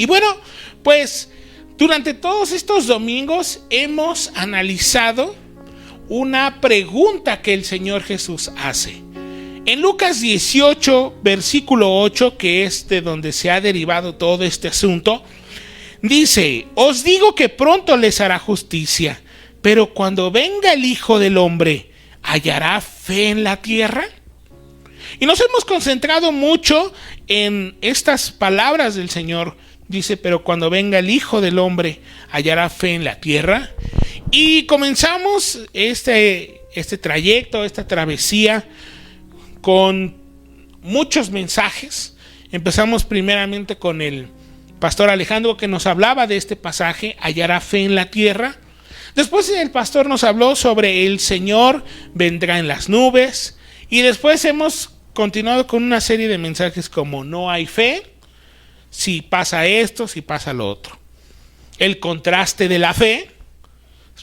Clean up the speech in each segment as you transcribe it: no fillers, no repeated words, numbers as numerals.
Y bueno, pues durante todos estos domingos hemos analizado una pregunta que el Señor Jesús hace. En Lucas 18, versículo 8, que es de donde se ha derivado todo este asunto, dice: os digo que pronto les hará justicia, pero cuando venga el Hijo del Hombre, ¿hallará fe en la tierra? Y nos hemos concentrado mucho en estas palabras del Señor. Dice: pero cuando venga el Hijo del Hombre, ¿hallará fe en la tierra? Y comenzamos este trayecto, esta travesía, con muchos mensajes. Empezamos primeramente con el pastor Alejandro, que nos hablaba de este pasaje: hallará fe en la tierra. Después el pastor nos habló sobre el Señor vendrá en las nubes. Y después hemos continuado con una serie de mensajes como: no hay fe, si pasa esto, si pasa lo otro. El contraste de la fe,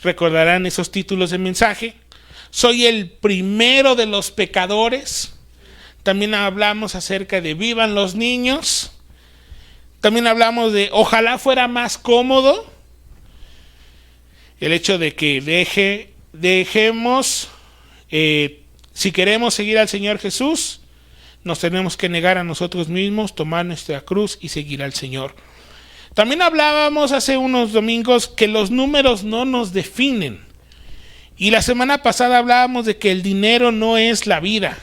recordarán esos títulos de mensaje. Soy el primero de los pecadores. También hablamos acerca de vivan los niños. También hablamos de ojalá fuera más cómodo. El hecho de que dejemos, si queremos seguir al Señor Jesús, nos tenemos que negar a nosotros mismos, tomar nuestra cruz y seguir al Señor. También hablábamos hace unos domingos que los números no nos definen. Y la semana pasada hablábamos de que el dinero no es la vida.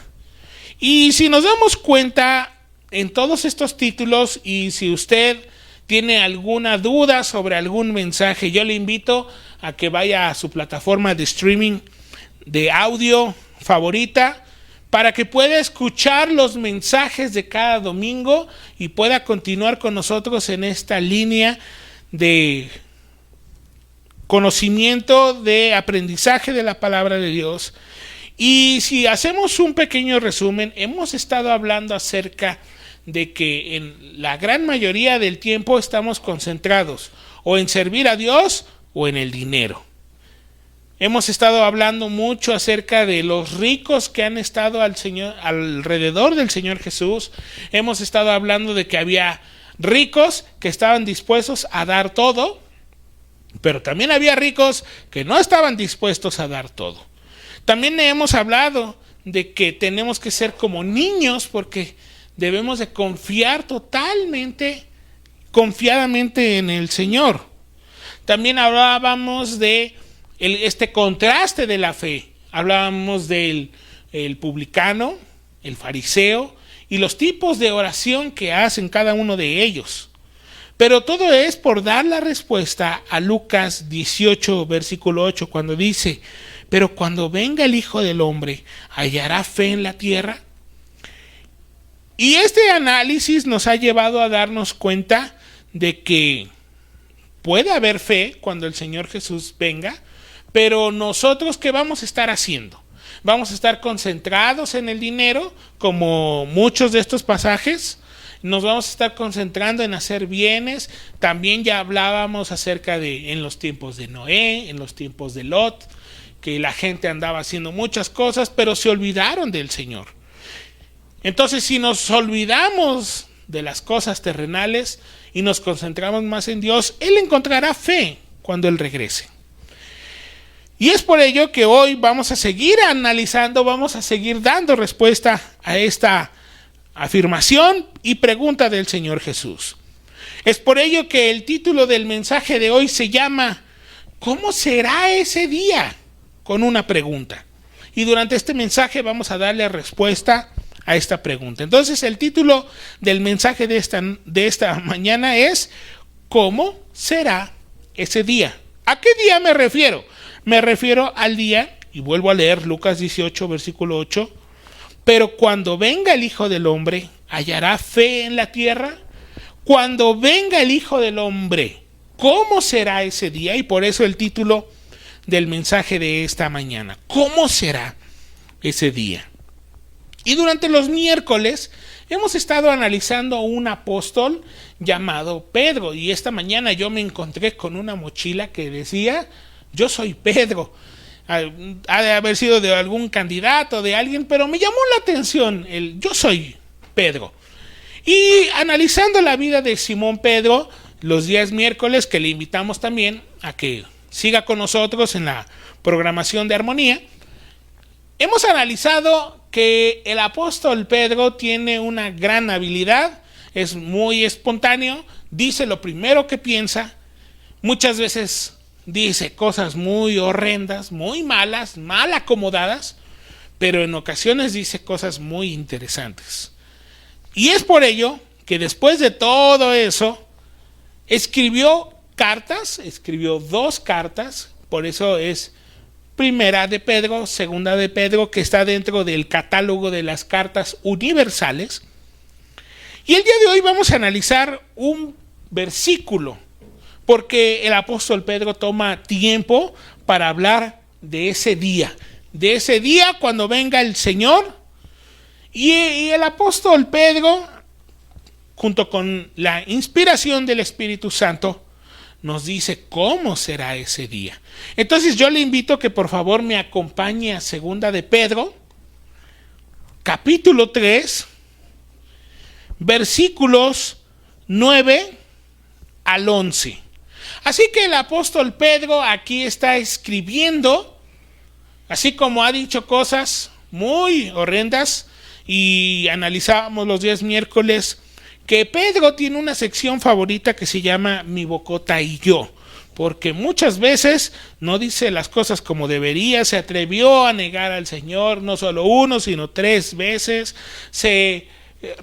Y si nos damos cuenta en todos estos títulos, y si usted tiene alguna duda sobre algún mensaje, yo le invito a que vaya a su plataforma de streaming de audio favorita, para que pueda escuchar los mensajes de cada domingo y pueda continuar con nosotros en esta línea de conocimiento, de aprendizaje de la palabra de Dios. Y si hacemos un pequeño resumen, hemos estado hablando acerca de que en la gran mayoría del tiempo estamos concentrados o en servir a Dios o en el dinero. Hemos estado hablando mucho acerca de los ricos que han estado alrededor del Señor Jesús. Hemos estado hablando de que había ricos que estaban dispuestos a dar todo, pero también había ricos que no estaban dispuestos a dar todo. También hemos hablado de que tenemos que ser como niños, porque debemos de confiar totalmente, confiadamente en el Señor. También hablábamos de este contraste de la fe. Hablábamos del publicano, el fariseo y los tipos de oración que hacen cada uno de ellos. Pero todo es por dar la respuesta a Lucas 18, versículo 8, cuando dice: pero cuando venga el Hijo del Hombre, ¿hallará fe en la tierra? Y este análisis nos ha llevado a darnos cuenta de que puede haber fe cuando el Señor Jesús venga, pero nosotros, ¿qué vamos a estar haciendo? ¿Vamos a estar concentrados en el dinero, como muchos de estos pasajes? ¿Nos vamos a estar concentrando en hacer bienes? También ya hablábamos acerca de en los tiempos de Noé, en los tiempos de Lot, que la gente andaba haciendo muchas cosas, pero se olvidaron del Señor. Entonces, si nos olvidamos de las cosas terrenales y nos concentramos más en Dios, Él encontrará fe cuando Él regrese. Y es por ello que hoy vamos a seguir analizando, vamos a seguir dando respuesta a esta afirmación y pregunta del Señor Jesús. Es por ello que el título del mensaje de hoy se llama ¿cómo será ese día? Con una pregunta. Y durante este mensaje vamos a darle respuesta a esta pregunta. Entonces el título del mensaje de esta mañana es ¿cómo será ese día? ¿A qué día me refiero? Me refiero al día, y vuelvo a leer Lucas 18, versículo 8, pero cuando venga el Hijo del Hombre, ¿hallará fe en la tierra? Cuando venga el Hijo del Hombre, ¿cómo será ese día? Y por eso el título del mensaje de esta mañana, ¿cómo será ese día? Y durante los miércoles hemos estado analizando a un apóstol llamado Pedro, y esta mañana yo me encontré con una mochila que decía: yo soy Pedro. Ha de haber sido de algún candidato, de alguien, pero me llamó la atención el yo soy Pedro. Y analizando la vida de Simón Pedro, los días miércoles, que le invitamos también a que siga con nosotros en la programación de Armonía, hemos analizado que el apóstol Pedro tiene una gran habilidad, es muy espontáneo, dice lo primero que piensa, muchas veces dice cosas muy horrendas, muy malas, mal acomodadas, pero en ocasiones dice cosas muy interesantes. Y es por ello que después de todo eso, escribió dos cartas, por eso es Primera de Pedro, Segunda de Pedro, que está dentro del catálogo de las cartas universales. Y el día de hoy vamos a analizar un versículo, porque el apóstol Pedro toma tiempo para hablar de ese día cuando venga el Señor. Y el apóstol Pedro, junto con la inspiración del Espíritu Santo, nos dice cómo será ese día. Entonces yo le invito que por favor me acompañe a Segunda de Pedro, capítulo 3, versículos 9 al 11. Así que el apóstol Pedro aquí está escribiendo, así como ha dicho cosas muy horrendas, y analizábamos los días miércoles que Pedro tiene una sección favorita que se llama Mi Bocota y Yo, porque muchas veces no dice las cosas como debería, se atrevió a negar al Señor no solo uno, sino 3 veces, se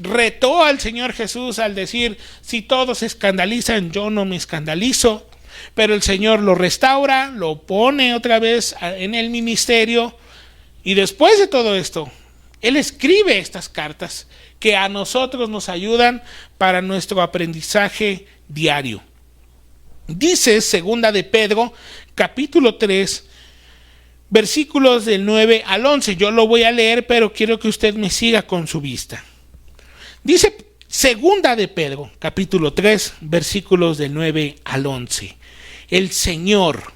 retó al Señor Jesús al decir, si todos se escandalizan, yo no me escandalizo, pero el Señor lo restaura, lo pone otra vez en el ministerio, y después de todo esto, Él escribe estas cartas que a nosotros nos ayudan para nuestro aprendizaje diario. Dice Segunda de Pedro, capítulo 3, versículos del 9 al 11. Yo lo voy a leer, pero quiero que usted me siga con su vista. Dice Segunda de Pedro, capítulo 3, versículos del 9 al 11. El Señor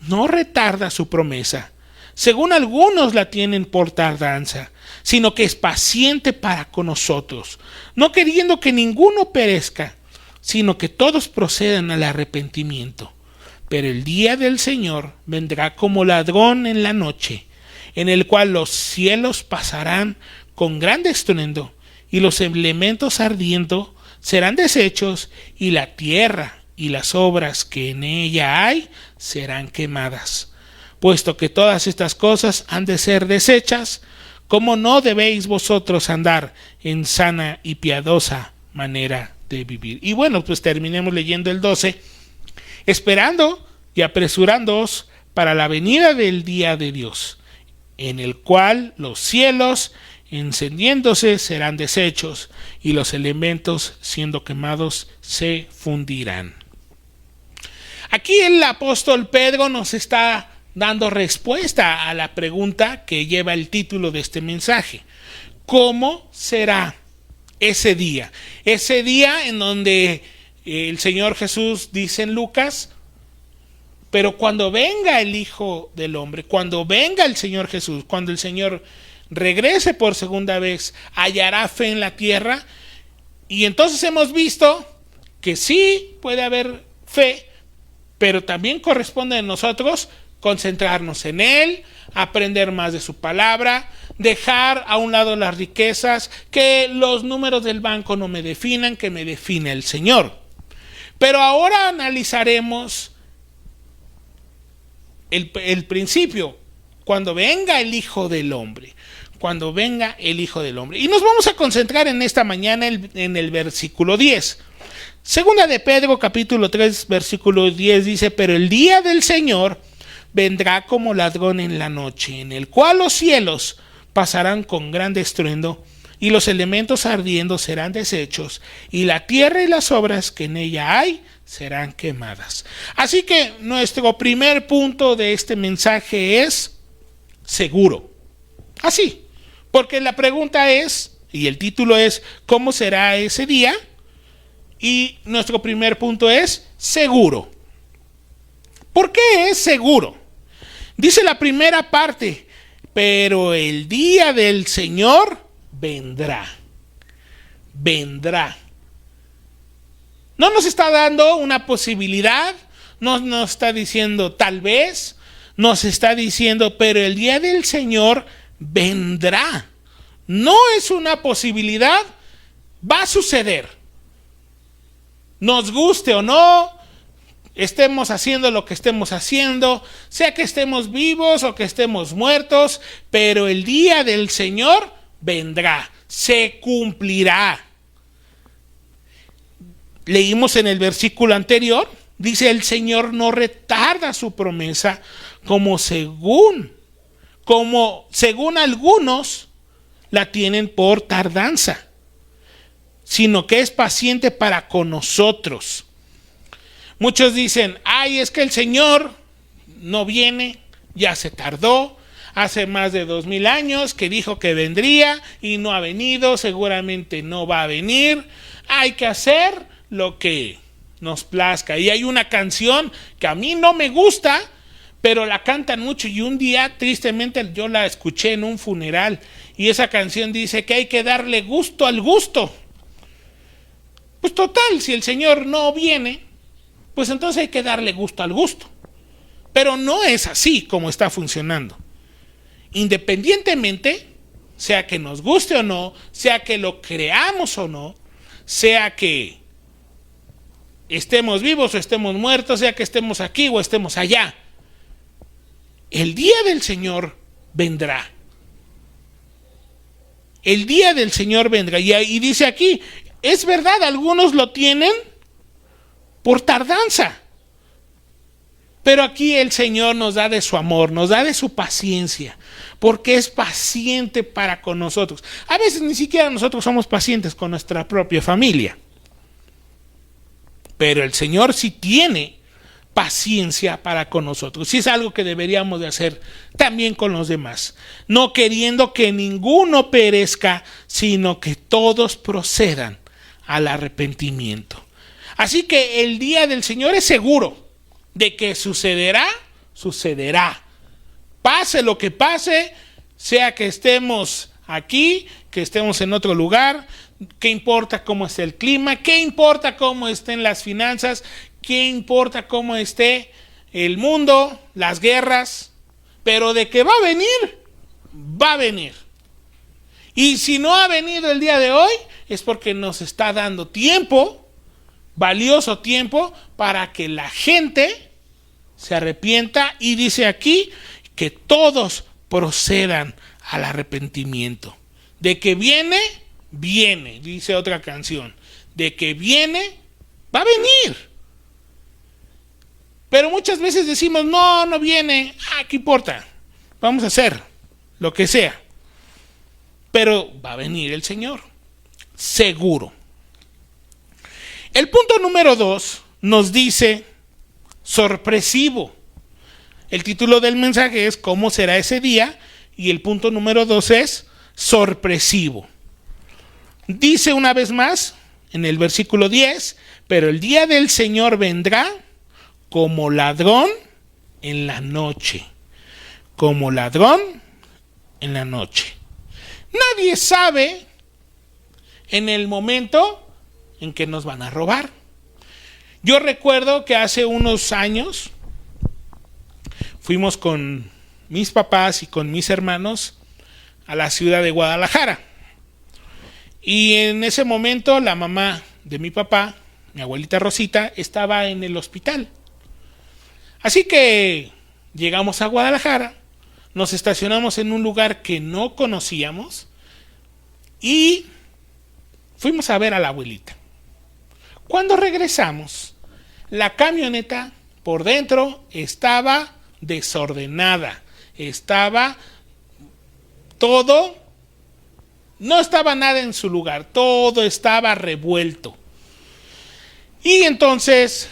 no retarda su promesa, según algunos la tienen por tardanza, sino que es paciente para con nosotros, no queriendo que ninguno perezca, sino que todos procedan al arrepentimiento. Pero el día del Señor vendrá como ladrón en la noche, en el cual los cielos pasarán con gran estruendo, y los elementos ardiendo serán deshechos, y la tierra y las obras que en ella hay serán quemadas. Puesto que todas estas cosas han de ser deshechas, ¿cómo no debéis vosotros andar en sana y piadosa manera de vivir? Y bueno, pues terminemos leyendo el 12. Esperando y apresurándoos para la venida del día de Dios, en el cual los cielos encendiéndose serán deshechos, y los elementos siendo quemados se fundirán. Aquí el apóstol Pedro nos está dando respuesta a la pregunta que lleva el título de este mensaje. ¿Cómo será ese día? Ese día en donde el Señor Jesús dice en Lucas, pero cuando venga el Hijo del Hombre, cuando venga el Señor Jesús, cuando el Señor regrese por segunda vez, hallará fe en la tierra. Y entonces hemos visto que sí puede haber fe, pero también corresponde a nosotros concentrarnos en Él, aprender más de su palabra, dejar a un lado las riquezas, que los números del banco no me definan, que me define el Señor. Pero ahora analizaremos el principio, cuando venga el Hijo del Hombre. Cuando venga el Hijo del Hombre. Y nos vamos a concentrar en esta mañana en el versículo 10. Segunda de Pedro, capítulo 3, versículo 10 dice, pero el día del Señor vendrá como ladrón en la noche, en el cual los cielos pasarán con gran estruendo, y los elementos ardiendo serán deshechos, y la tierra y las obras que en ella hay serán quemadas. Así que nuestro primer punto de este mensaje es seguro. Así, porque la pregunta es, y el título es, ¿cómo será ese día? Y nuestro primer punto es seguro. ¿Por qué es seguro? Dice la primera parte, pero el día del Señor vendrá. Vendrá. No nos está dando una posibilidad, no nos está diciendo tal vez, nos está diciendo, pero el día del Señor vendrá. No es una posibilidad, va a suceder. Nos guste o no, estemos haciendo lo que estemos haciendo, sea que estemos vivos o que estemos muertos, pero el día del Señor vendrá, se cumplirá. Leímos en el versículo anterior, dice: el Señor no retarda su promesa, como según algunos la tienen por tardanza, sino que es paciente para con nosotros. Muchos dicen: ay, es que el Señor no viene, ya se tardó, hace más de 2000 años que dijo que vendría y no ha venido, seguramente no va a venir, hay que hacer lo que nos plazca. Y hay una canción que a mí no me gusta, pero la cantan mucho, y un día tristemente yo la escuché en un funeral, y esa canción dice que hay que darle gusto al gusto. Pues total, si el Señor no viene, pues entonces hay que darle gusto al gusto. Pero no es así como está funcionando. Independientemente, sea que nos guste o no, sea que lo creamos o no, sea que estemos vivos o estemos muertos, sea que estemos aquí o estemos allá, el día del Señor vendrá. El día del Señor vendrá. Y dice aquí, es verdad, algunos lo tienen por tardanza. Pero aquí el Señor nos da de su amor, nos da de su paciencia, porque es paciente para con nosotros. A veces ni siquiera nosotros somos pacientes con nuestra propia familia. Pero el Señor sí tiene paciencia para con nosotros. Sí es algo que deberíamos de hacer también con los demás. No queriendo que ninguno perezca, sino que todos procedan al arrepentimiento. Así que el día del Señor es seguro de que sucederá, sucederá. Pase lo que pase, sea que estemos aquí, que estemos en otro lugar, ¿qué importa cómo esté el clima? ¿Qué importa cómo estén las finanzas? ¿Qué importa cómo esté el mundo, las guerras? Pero de que va a venir, va a venir. Y si no ha venido el día de hoy, es porque nos está dando tiempo, valioso tiempo, para que la gente se arrepienta, y dice aquí que todos procedan al arrepentimiento. De que viene, viene, dice otra canción. De que viene, va a venir. Pero muchas veces decimos, no viene, ¿qué importa? Vamos a hacer lo que sea. Pero va a venir el Señor, seguro. El punto número 2 nos dice sorpresivo. El título del mensaje es ¿cómo será ese día? Y el punto número 2 es sorpresivo. Dice una vez más en el versículo 10, pero el día del Señor vendrá como ladrón en la noche. Como ladrón en la noche. Nadie sabe en el momento en que nos van a robar. Yo recuerdo que hace unos años fuimos con mis papás y con mis hermanos a la ciudad de Guadalajara. Y en ese momento la mamá de mi papá, mi abuelita Rosita, estaba en el hospital. Así que llegamos a Guadalajara, nos estacionamos en un lugar que no conocíamos y fuimos a ver a la abuelita. Cuando regresamos, la camioneta por dentro estaba desordenada, estaba todo, no estaba nada en su lugar, todo estaba revuelto. Y entonces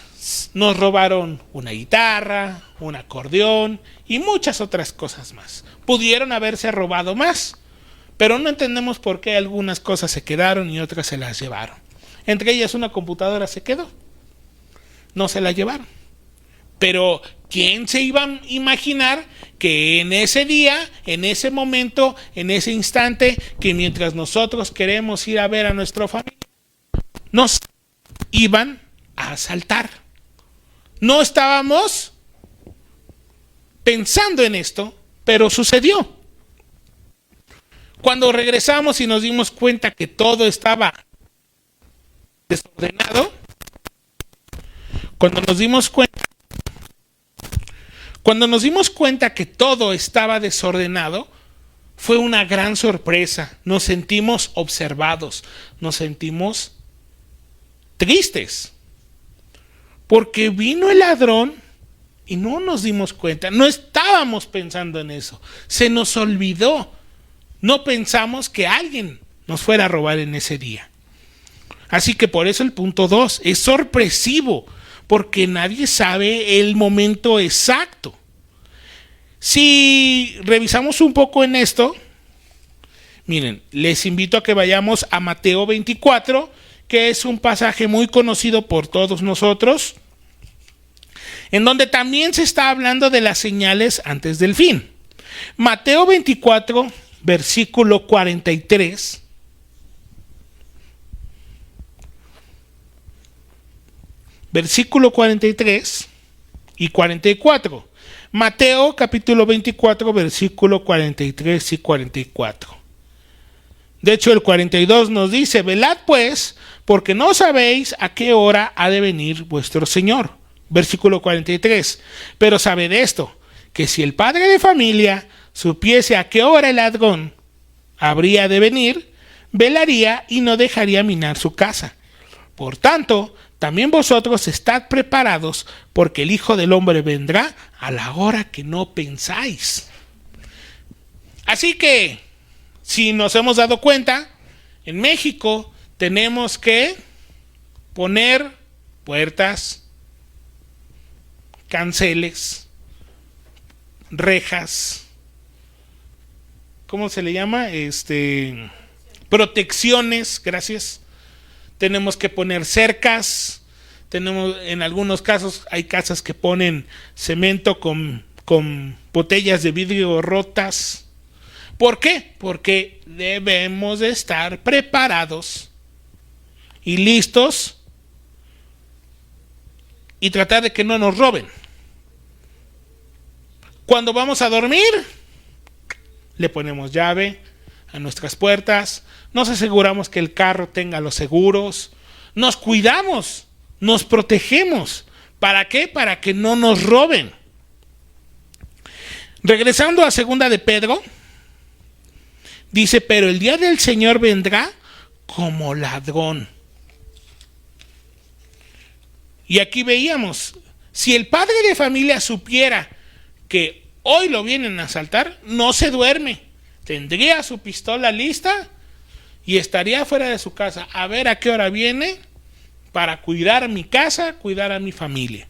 nos robaron una guitarra, un acordeón y muchas otras cosas más. Pudieron haberse robado más, pero no entendemos por qué algunas cosas se quedaron y otras se las llevaron. Entre ellas una computadora se quedó, no se la llevaron. Pero ¿quién se iba a imaginar que en ese día, en ese momento, en ese instante, que mientras nosotros queremos ir a ver a nuestra familia, nos iban a asaltar. No estábamos pensando en esto, pero sucedió. Cuando regresamos y nos dimos cuenta que todo estaba desordenado, cuando nos dimos cuenta que todo estaba desordenado, fue una gran sorpresa. Nos sentimos observados, nos sentimos tristes, porque vino el ladrón y no nos dimos cuenta, no estábamos pensando en eso, se nos olvidó, no pensamos que alguien nos fuera a robar en ese día. Así que por eso el punto 2 es sorpresivo, porque nadie sabe el momento exacto. Si revisamos un poco en esto, miren, les invito a que vayamos a Mateo 24, que es un pasaje muy conocido por todos nosotros, en donde también se está hablando de las señales antes del fin. Mateo 24, versículo 43. Versículo 43 y 44. Mateo capítulo 24, versículo 43 y 44. De hecho, el 42 nos dice: velad pues, porque no sabéis a qué hora ha de venir vuestro Señor. Versículo 43. Pero sabed esto, que si el padre de familia supiese a qué hora el ladrón habría de venir, velaría y no dejaría minar su casa. Por tanto, también vosotros estad preparados, porque el Hijo del Hombre vendrá a la hora que no pensáis. Así que, si nos hemos dado cuenta, en México tenemos que poner puertas, canceles, rejas, ¿cómo se le llama? Protecciones, gracias. Tenemos que poner cercas, en algunos casos hay casas que ponen cemento con botellas de vidrio rotas. ¿Por qué? Porque debemos de estar preparados y listos y tratar de que no nos roben. Cuando vamos a dormir, le ponemos llave a nuestras puertas, nos aseguramos que el carro tenga los seguros, nos cuidamos, nos protegemos. ¿Para qué? Para que no nos roben. Regresando a segunda de Pedro, dice: pero el día del Señor vendrá como ladrón. Y aquí veíamos, si el padre de familia supiera que hoy lo vienen a asaltar, no se duerme, tendría su pistola lista y estaría fuera de su casa a ver a qué hora viene para cuidar mi casa, cuidar a mi familia,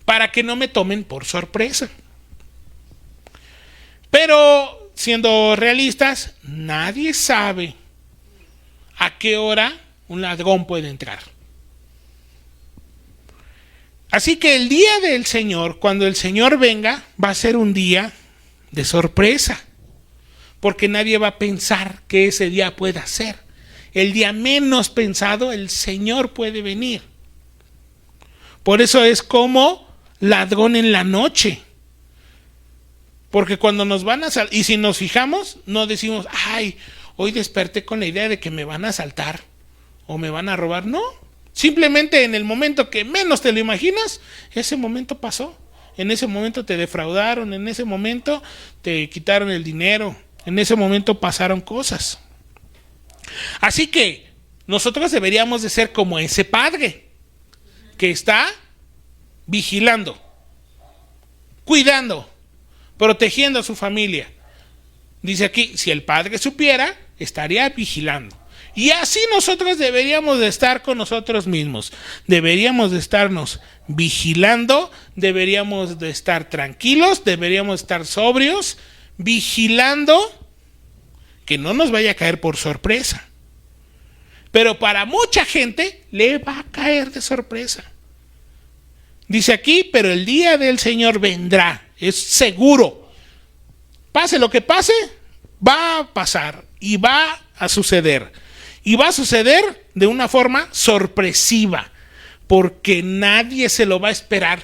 para que no me tomen por sorpresa. Pero siendo realistas, nadie sabe a qué hora un ladrón puede entrar. Así que el día del Señor, cuando el Señor venga, va a ser un día de sorpresa, porque nadie va a pensar que ese día pueda ser. El día menos pensado, el Señor puede venir. Por eso es como ladrón en la noche. Porque cuando nos van a asaltar, y si nos fijamos, no decimos: ay, hoy desperté con la idea de que me van a asaltar o me van a robar. No, simplemente en el momento que menos te lo imaginas, ese momento pasó. En ese momento te defraudaron, en ese momento te quitaron el dinero, en ese momento pasaron cosas. Así que nosotros deberíamos de ser como ese padre que está vigilando, cuidando, protegiendo a su familia. Dice aquí: si el padre supiera, estaría vigilando. Y así nosotros deberíamos de estar con nosotros mismos. Deberíamos de estarnos vigilando, deberíamos de estar tranquilos, deberíamos estar sobrios, vigilando que no nos vaya a caer por sorpresa. Pero para mucha gente le va a caer de sorpresa. Dice aquí: pero el día del Señor vendrá, es seguro. Pase lo que pase, va a pasar y va a suceder. Y va a suceder de una forma sorpresiva. porque nadie se lo va a esperar.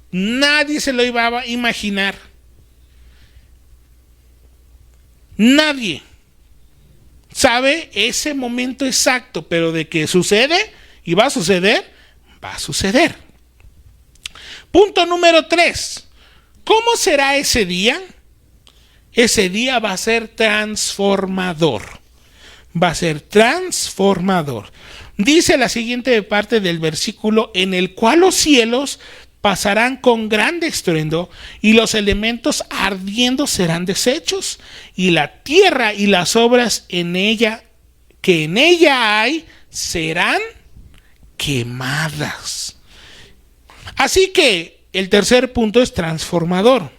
Nadie se lo iba a imaginar. Nadie sabe ese momento exacto, pero de que sucede y va a suceder, va a suceder. Punto número 3. ¿Cómo será ese día? Ese día va a ser transformador. Va a ser transformador. Dice la siguiente parte del versículo, en el cual los cielos pasarán con grande estruendo y los elementos ardiendo serán deshechos y la tierra y las obras en ella que en ella hay serán quemadas. Así que el tercer punto es transformador.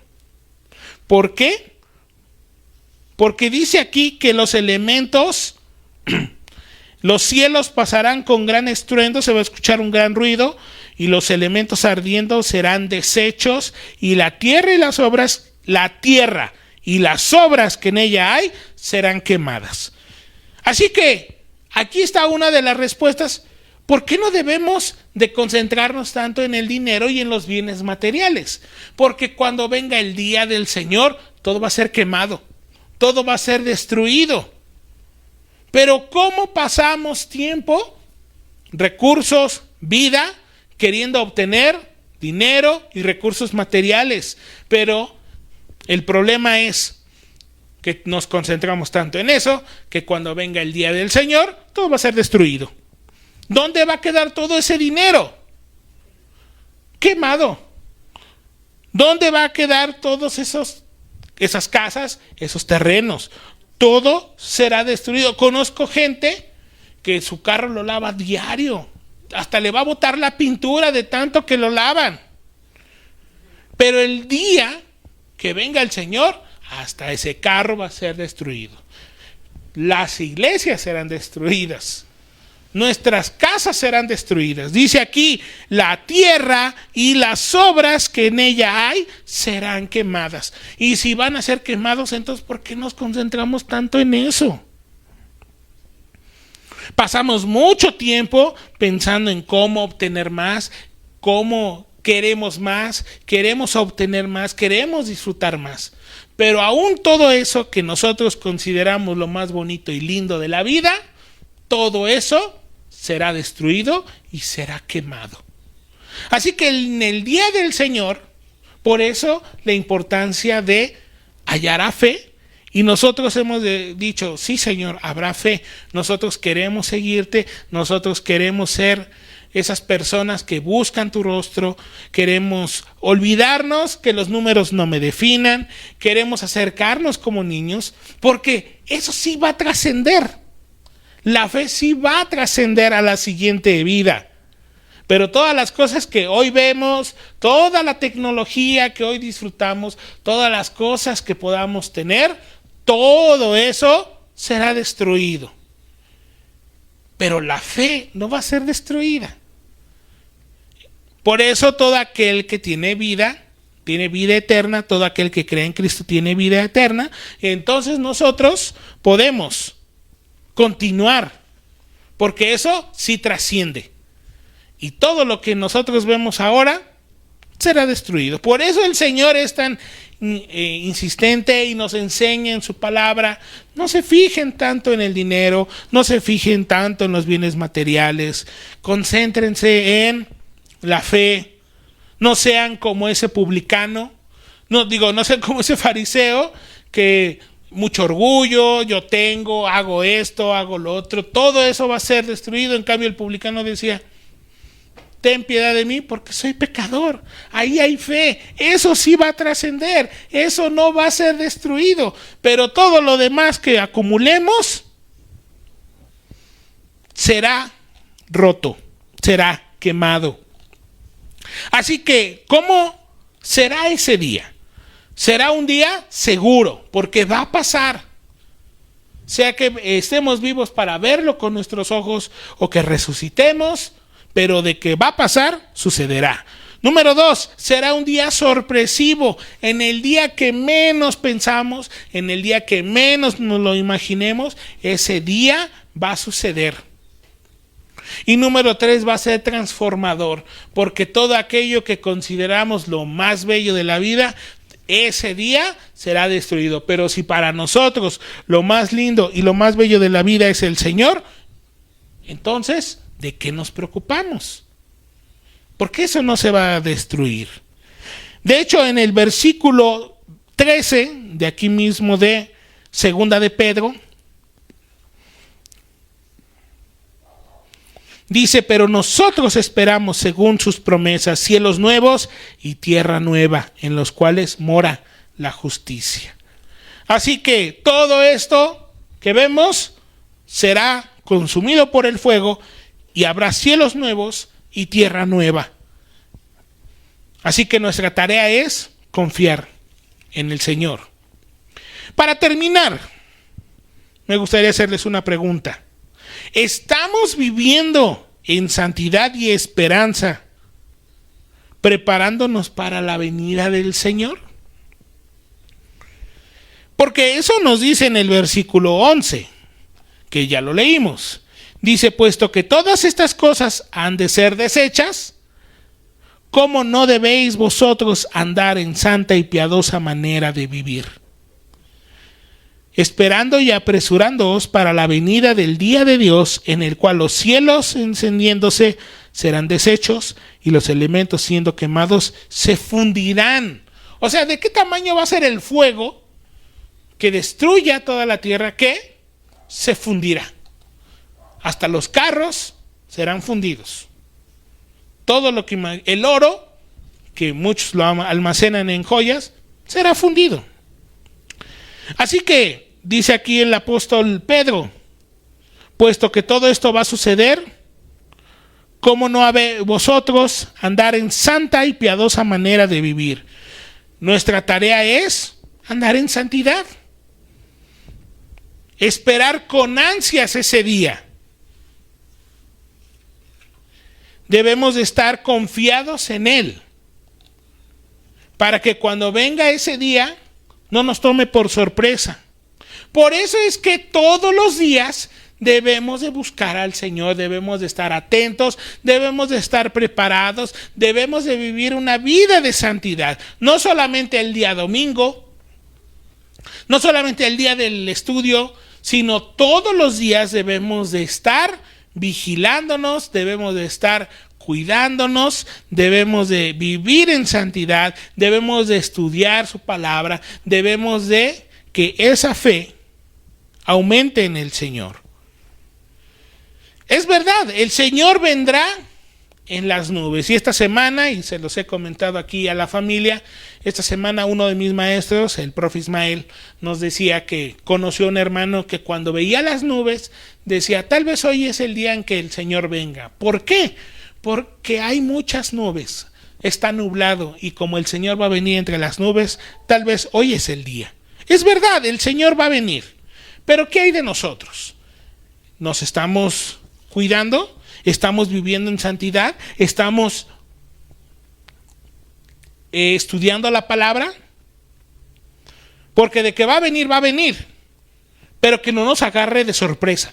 ¿Por qué? Porque dice aquí que los elementos, los cielos pasarán con gran estruendo, se va a escuchar un gran ruido, y los elementos ardiendo serán deshechos, y la tierra y las obras que en ella hay serán quemadas. Así que aquí está una de las respuestas. ¿Por qué no debemos de concentrarnos tanto en el dinero y en los bienes materiales? Porque cuando venga el día del Señor, todo va a ser quemado, todo va a ser destruido. Pero ¿cómo pasamos tiempo, recursos, vida, queriendo obtener dinero y recursos materiales? Pero el problema es que nos concentramos tanto en eso, que cuando venga el día del Señor, todo va a ser destruido. ¿Dónde va a quedar todo ese dinero? Quemado. ¿Dónde va a quedar todos esas casas, esos terrenos? Todo será destruido. Conozco gente que su carro lo lava diario. Hasta le va a botar la pintura de tanto que lo lavan. Pero el día que venga el Señor, hasta ese carro va a ser destruido. Las iglesias serán destruidas. Nuestras casas serán destruidas. Dice aquí, la tierra y las obras que en ella hay serán quemadas. Y si van a ser quemados, entonces ¿por qué nos concentramos tanto en eso? Pasamos mucho tiempo pensando en cómo obtener más, cómo queremos más, queremos obtener más, queremos disfrutar más. Pero aún todo eso que nosotros consideramos lo más bonito y lindo de la vida, todo eso será destruido y será quemado. Así que en el día del Señor, por eso la importancia de hallar fe. Y nosotros hemos dicho, sí Señor, habrá fe. Nosotros queremos seguirte, nosotros queremos ser esas personas que buscan tu rostro, queremos olvidarnos que los números no me definan, queremos acercarnos como niños, porque eso sí va a trascender. La fe sí va a trascender a la siguiente vida. Pero todas las cosas que hoy vemos, toda la tecnología que hoy disfrutamos, todas las cosas que podamos tener, todo eso será destruido. Pero la fe no va a ser destruida. Por eso todo aquel que tiene vida eterna, todo aquel que cree en Cristo tiene vida eterna. Entonces nosotros podemos continuar, porque eso sí trasciende. Y todo lo que nosotros vemos ahora será destruido. Por eso el Señor es tan insistente y nos enseña en su palabra: no se fijen tanto en el dinero, no se fijen tanto en los bienes materiales, concéntrense en la fe, no sean como ese publicano, no sean como ese fariseo que mucho orgullo, yo tengo, hago esto, hago lo otro, todo eso va a ser destruido. En cambio el publicano decía: ten piedad de mí porque soy pecador. Ahí hay fe, eso sí va a trascender, eso no va a ser destruido, pero todo lo demás que acumulemos será roto, será quemado. Así que, ¿cómo será ese día? Será un día seguro, porque va a pasar. Sea que estemos vivos para verlo con nuestros ojos o que resucitemos, pero de que va a pasar, sucederá. Número 2, será un día sorpresivo. En el día que menos pensamos, en el día que menos nos lo imaginemos, ese día va a suceder. Y número 3, va a ser transformador, porque todo aquello que consideramos lo más bello de la vida, ese día será destruido. Pero si para nosotros lo más lindo y lo más bello de la vida es el Señor, entonces, ¿de qué nos preocupamos? Porque eso no se va a destruir. De hecho, en el versículo 13, de aquí mismo de Segunda de Pedro, dice, pero nosotros esperamos según sus promesas cielos nuevos y tierra nueva, en los cuales mora la justicia. Así que todo esto que vemos será consumido por el fuego y habrá cielos nuevos y tierra nueva. Así que nuestra tarea es confiar en el Señor. Para terminar, me gustaría hacerles una pregunta. ¿Estamos viviendo en santidad y esperanza, preparándonos para la venida del Señor? Porque eso nos dice en el versículo 11, que ya lo leímos. Dice, puesto que todas estas cosas han de ser deshechas, ¿cómo no debéis vosotros andar en santa y piadosa manera de vivir? Esperando y apresurándoos para la venida del día de Dios, en el cual los cielos encendiéndose serán deshechos y los elementos siendo quemados se fundirán. O sea, ¿de qué tamaño va a ser el fuego que destruya toda la tierra? Que se fundirá. Hasta los carros serán fundidos. Todo lo que el oro, que muchos lo almacenan en joyas, será fundido. Así que dice aquí el apóstol Pedro, puesto que todo esto va a suceder, ¿cómo no habéis vosotros andar en santa y piadosa manera de vivir? Nuestra tarea es andar en santidad. Esperar con ansias ese día. Debemos de estar confiados en Él, para que cuando venga ese día no nos tome por sorpresa. Por eso es que todos los días debemos de buscar al Señor, debemos de estar atentos, debemos de estar preparados, debemos de vivir una vida de santidad. No solamente el día domingo, no solamente el día del estudio, sino todos los días debemos de estar vigilándonos, debemos de estar cuidándonos, debemos de vivir en santidad, debemos de estudiar su palabra, debemos de que esa fe aumente en el Señor. Es verdad, el Señor vendrá en las nubes. Y esta semana, y se los he comentado aquí a la familia, esta semana uno de mis maestros, el profe Ismael, nos decía que conoció a un hermano que cuando veía las nubes decía, tal vez hoy es el día en que el Señor venga. ¿Por qué? Porque hay muchas nubes, está nublado, y como el Señor va a venir entre las nubes, tal vez hoy es el día. Es verdad, el Señor va a venir, pero ¿qué hay de nosotros? ¿Nos estamos cuidando? ¿Estamos viviendo en santidad? ¿Estamos estudiando la palabra? Porque de que va a venir, pero que no nos agarre de sorpresa,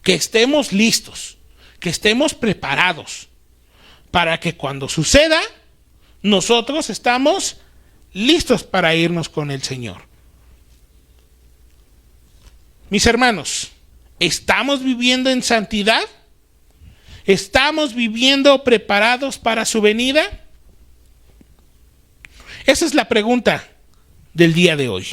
que estemos listos, que estemos preparados, para que cuando suceda, nosotros estamos listos para irnos con el Señor. Mis hermanos, ¿estamos viviendo en santidad? ¿Estamos viviendo preparados para su venida? Esa es la pregunta del día de hoy.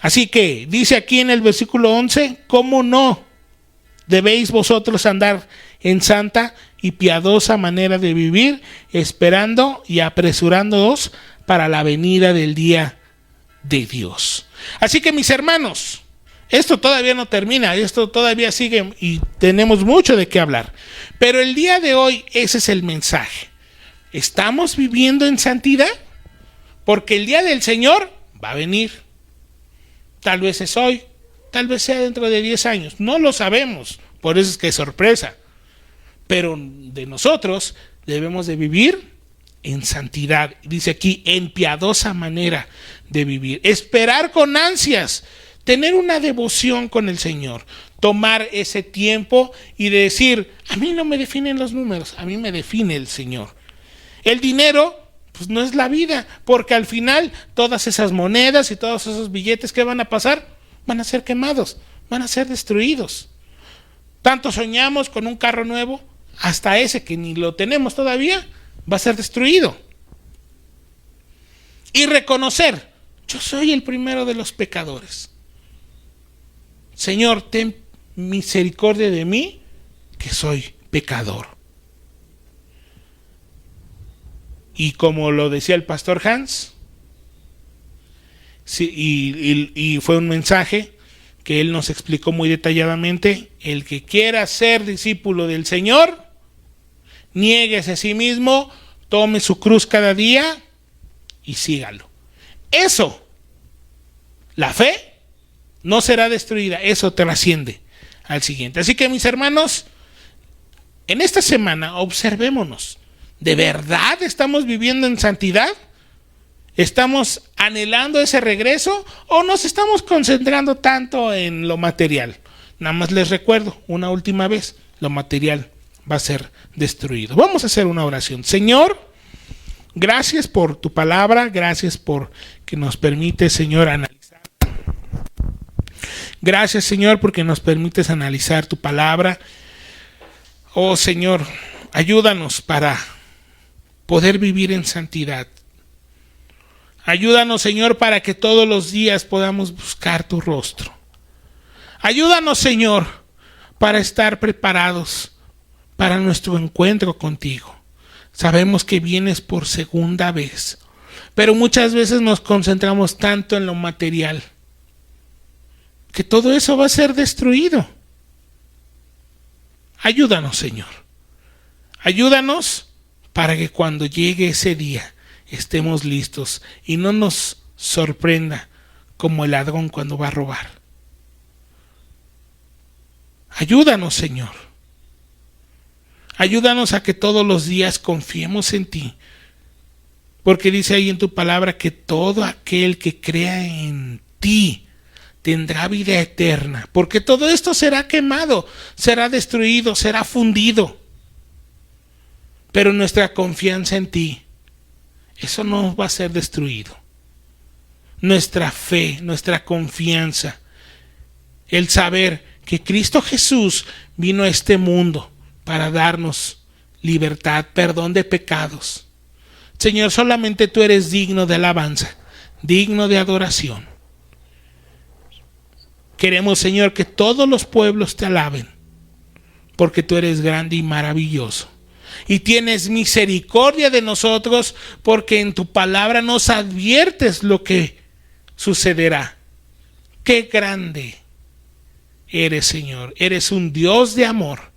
Así que dice aquí en el versículo 11, ¿cómo no debéis vosotros andar en santa y piadosa manera de vivir, esperando y apresurándoos para la venida del día de Dios? Así que mis hermanos, esto todavía no termina, esto todavía sigue y tenemos mucho de qué hablar. Pero el día de hoy ese es el mensaje. ¿Estamos viviendo en santidad? Porque el día del Señor va a venir. Tal vez es hoy, tal vez sea dentro de 10 años. No lo sabemos, por eso es que es sorpresa. Pero de nosotros debemos de vivir en santidad. Dice aquí, en piadosa manera de vivir. Esperar con ansias tener una devoción con el Señor, tomar ese tiempo y decir, a mí no me definen los números, a mí me define el Señor. El dinero, pues no es la vida, porque al final todas esas monedas y todos esos billetes que van a pasar, van a ser quemados, van a ser destruidos. Tanto soñamos con un carro nuevo, hasta ese que ni lo tenemos todavía, va a ser destruido. Y reconocer, yo soy el primero de los pecadores. Señor, ten misericordia de mí, que soy pecador. Y como lo decía el pastor Hans, sí, y fue un mensaje que él nos explicó muy detalladamente, el que quiera ser discípulo del Señor, niéguese a sí mismo, tome su cruz cada día y sígalo. Eso, la fe, no será destruida, eso trasciende al siguiente. Así que mis hermanos, en esta semana observémonos. ¿De verdad estamos viviendo en santidad? ¿Estamos anhelando ese regreso o nos estamos concentrando tanto en lo material? Nada más les recuerdo una última vez, lo material va a ser destruido. Vamos a hacer una oración. Señor, gracias por tu palabra, gracias por que nos permite, Señor, analizar. Gracias, Señor, porque nos permites analizar tu palabra. Oh, Señor, ayúdanos para poder vivir en santidad. Ayúdanos, Señor, para que todos los días podamos buscar tu rostro. Ayúdanos, Señor, para estar preparados para nuestro encuentro contigo. Sabemos que vienes por segunda vez, pero muchas veces nos concentramos tanto en lo material que todo eso va a ser destruido. Ayúdanos, Señor. Ayúdanos para que cuando llegue ese día estemos listos y no nos sorprenda como el ladrón cuando va a robar. Ayúdanos, Señor. Ayúdanos a que todos los días confiemos en ti, porque dice ahí en tu palabra que todo aquel que crea en ti tendrá vida eterna, porque todo esto será quemado, será destruido, será fundido. Pero nuestra confianza en ti, eso no va a ser destruido. Nuestra fe, nuestra confianza, el saber que Cristo Jesús vino a este mundo para darnos libertad, perdón de pecados. Señor, solamente tú eres digno de alabanza, digno de adoración. Queremos, Señor, que todos los pueblos te alaben, porque tú eres grande y maravilloso. Y tienes misericordia de nosotros, porque en tu palabra nos adviertes lo que sucederá. Qué grande eres, Señor. Eres un Dios de amor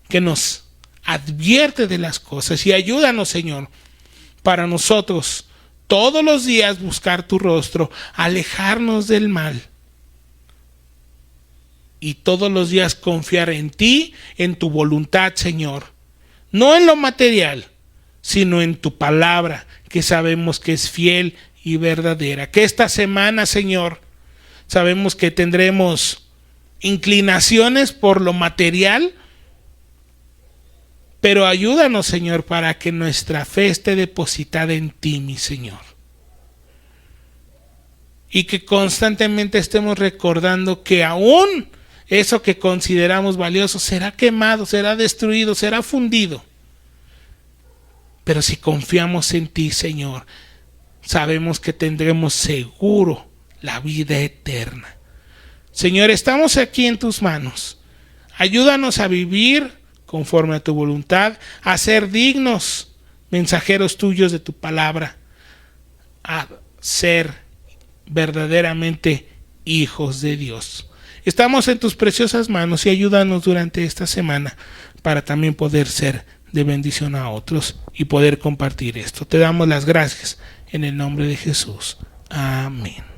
que nos advierte de las cosas. Y ayúdanos, Señor, para nosotros todos los días buscar tu rostro, alejarnos del mal. Y todos los días confiar en ti, en tu voluntad, Señor. No en lo material, sino en tu palabra, que sabemos que es fiel y verdadera. Que esta semana, Señor, sabemos que tendremos inclinaciones por lo material, pero ayúdanos, Señor, para que nuestra fe esté depositada en ti, mi Señor. Y que constantemente estemos recordando que aún eso que consideramos valioso será quemado, será destruido, será fundido. Pero si confiamos en ti, Señor, sabemos que tendremos seguro la vida eterna. Señor, estamos aquí en tus manos. Ayúdanos a vivir conforme a tu voluntad, a ser dignos mensajeros tuyos de tu palabra, a ser verdaderamente hijos de Dios. Estamos en tus preciosas manos y ayúdanos durante esta semana para también poder ser de bendición a otros y poder compartir esto. Te damos las gracias en el nombre de Jesús. Amén.